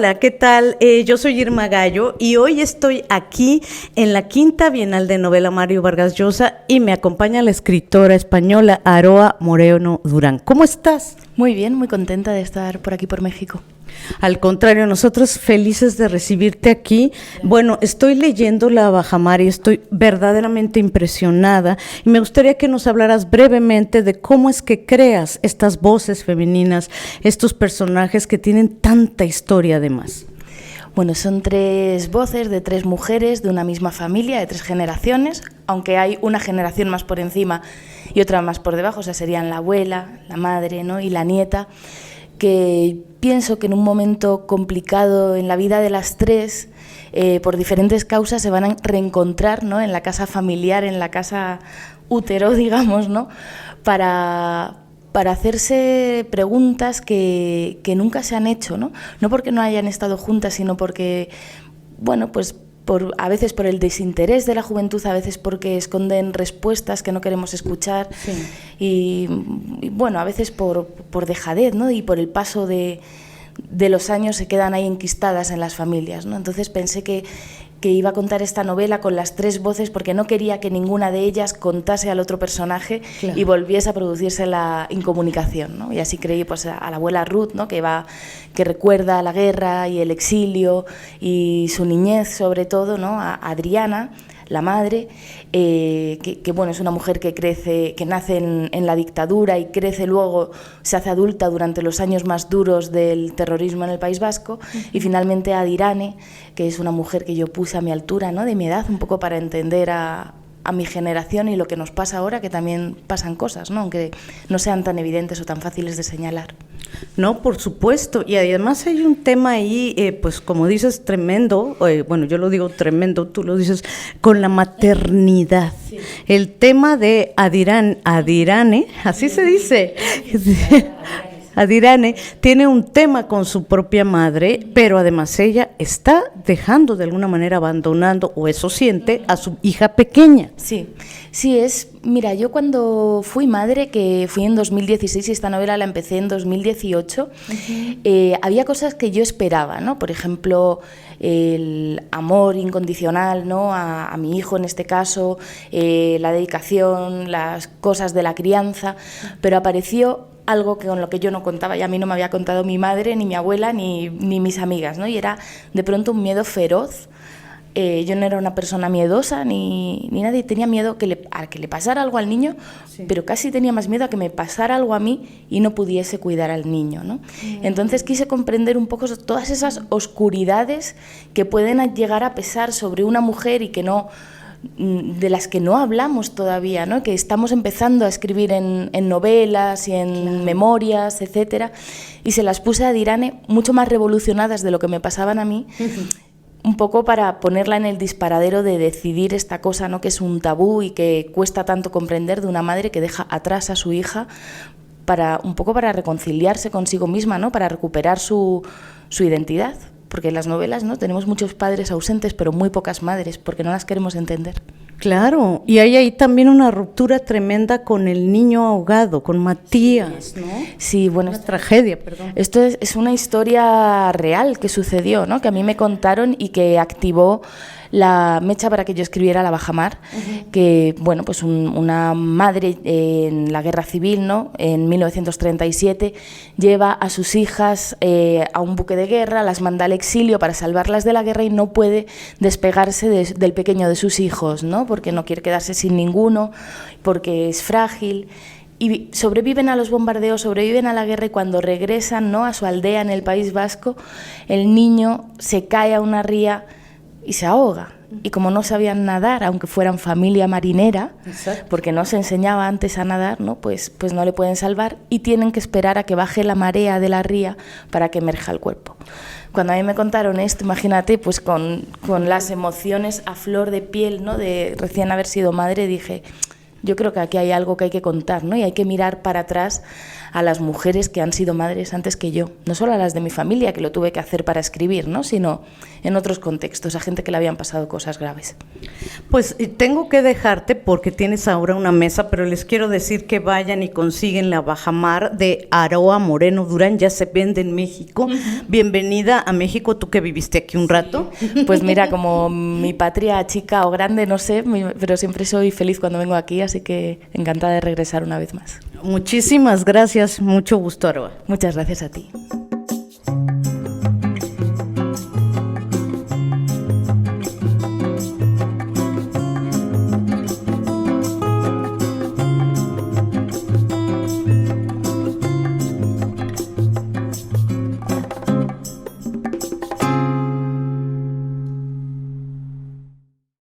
Hola, ¿qué tal? Yo soy Irma Gallo y hoy estoy aquí en la Quinta Bienal de Novela Mario Vargas Llosa y me acompaña la escritora española Aroa Moreno Durán. ¿Cómo estás? Muy bien, muy contenta de estar por aquí por México. Al contrario, nosotros felices de recibirte aquí. Bueno, estoy leyendo La Bajamar y estoy verdaderamente impresionada y me gustaría que nos hablaras brevemente de cómo es que creas estas voces femeninas, estos personajes que tienen tanta historia además. Bueno, son 3 voces de 3 mujeres de una misma familia, de 3 generaciones, aunque hay una generación más por encima y otra más por debajo, o sea, serían la abuela, la madre, ¿no? Y la nieta, que pienso que en un momento complicado en la vida de las 3, por diferentes causas se van a reencontrar, ¿no? En la casa familiar, en la casa útero, digamos, ¿no? Para hacerse preguntas que nunca se han hecho, ¿no? No porque no hayan estado juntas, sino porque, bueno, pues a veces por el desinterés de la juventud, a veces porque esconden respuestas que no queremos escuchar, sí. y bueno, a veces por dejadez, ¿no? Y por el paso de los años se quedan ahí enquistadas en las familias, ¿no? Entonces pensé que iba a contar esta novela con las 3 voces porque no quería que ninguna de ellas contase al otro personaje, claro, y volviese a producirse la incomunicación, ¿no? Y así creí pues a la abuela Ruth, ¿no? que recuerda la guerra y el exilio y su niñez sobre todo, ¿no? A Adriana, la madre, que bueno, es una mujer que crece, que nace en la dictadura y crece luego, se hace adulta durante los años más duros del terrorismo en el País Vasco, y finalmente a Dirane, que es una mujer que yo puse a mi altura, ¿no? De mi edad, un poco para entender a mi generación y lo que nos pasa ahora, que también pasan cosas, ¿no? Aunque no sean tan evidentes o tan fáciles de señalar. No, por supuesto, y además hay un tema ahí, pues como dices, tremendo, bueno, yo lo digo tremendo, tú lo dices, con la maternidad. Sí. El tema de Adirane, así se dice. Adirane tiene un tema con su propia madre, pero además ella está dejando de alguna manera, abandonando, o eso siente, a su hija pequeña. Sí, mira, yo cuando fui madre, que fui en 2016 y esta novela la empecé en 2018, había cosas que yo esperaba, ¿no? Por ejemplo, el amor incondicional, ¿no? a mi hijo en este caso, la dedicación, las cosas de la crianza, pero apareció algo con lo que yo no contaba, y a mí no me había contado mi madre, ni mi abuela, ni mis amigas, ¿no? Y era de pronto un miedo feroz. Yo no era una persona miedosa, ni nadie, tenía miedo a que le pasara algo al niño, sí, pero casi tenía más miedo a que me pasara algo a mí y no pudiese cuidar al niño, ¿no? Entonces quise comprender un poco todas esas oscuridades que pueden llegar a pesar sobre una mujer y que no, de las que no hablamos todavía, ¿no? Que estamos empezando a escribir en novelas y en, claro, memorias, etcétera, y se las puse a Dirane mucho más revolucionadas de lo que me pasaban a mí, un poco para ponerla en el disparadero de decidir esta cosa, ¿no? Que es un tabú y que cuesta tanto comprender, de una madre que deja atrás a su hija un poco para reconciliarse consigo misma, ¿no? Para recuperar su identidad. Porque en las novelas, ¿no? Tenemos muchos padres ausentes, pero muy pocas madres, porque no las queremos entender. Claro, y hay ahí también una ruptura tremenda con el niño ahogado, con Matías, ¿no? Sí, bueno, una tragedia, perdón. Esto es una historia real que sucedió, ¿no? Que a mí me contaron y que activó la mecha para que yo escribiera La Bajamar, que, bueno, pues una madre en la guerra civil, ¿no? En 1937 lleva a sus hijas a un buque de guerra, las manda al exilio para salvarlas de la guerra y no puede despegarse del pequeño de sus hijos, ¿no? Porque no quiere quedarse sin ninguno, porque es frágil. Y sobreviven a los bombardeos, sobreviven a la guerra, y cuando regresan, ¿no? A su aldea en el País Vasco, el niño se cae a una ría y se ahoga. Y como no sabían nadar, aunque fueran familia marinera, exacto, porque no se enseñaba antes a nadar, ¿no? Pues no le pueden salvar y tienen que esperar a que baje la marea de la ría para que emerja el cuerpo. Cuando a mí me contaron esto, imagínate, pues con las emociones a flor de piel, ¿no? De recién haber sido madre, dije, Yo creo que aquí hay algo que hay que contar, ¿no? Y hay que mirar para atrás a las mujeres que han sido madres antes que yo. No solo a las de mi familia, que lo tuve que hacer para escribir, ¿no? Sino en otros contextos, a gente que le habían pasado cosas graves. Pues tengo que dejarte porque tienes ahora una mesa, pero les quiero decir que vayan y consiguen la Bajamar de Aroa Moreno Durán, ya se vende en México. Bienvenida a México, tú que viviste aquí un rato. Pues mira, como mi patria chica o grande, no sé, pero siempre soy feliz cuando vengo aquí, así que encantada de regresar una vez más. Muchísimas gracias, mucho gusto, Aroa. Muchas gracias a ti.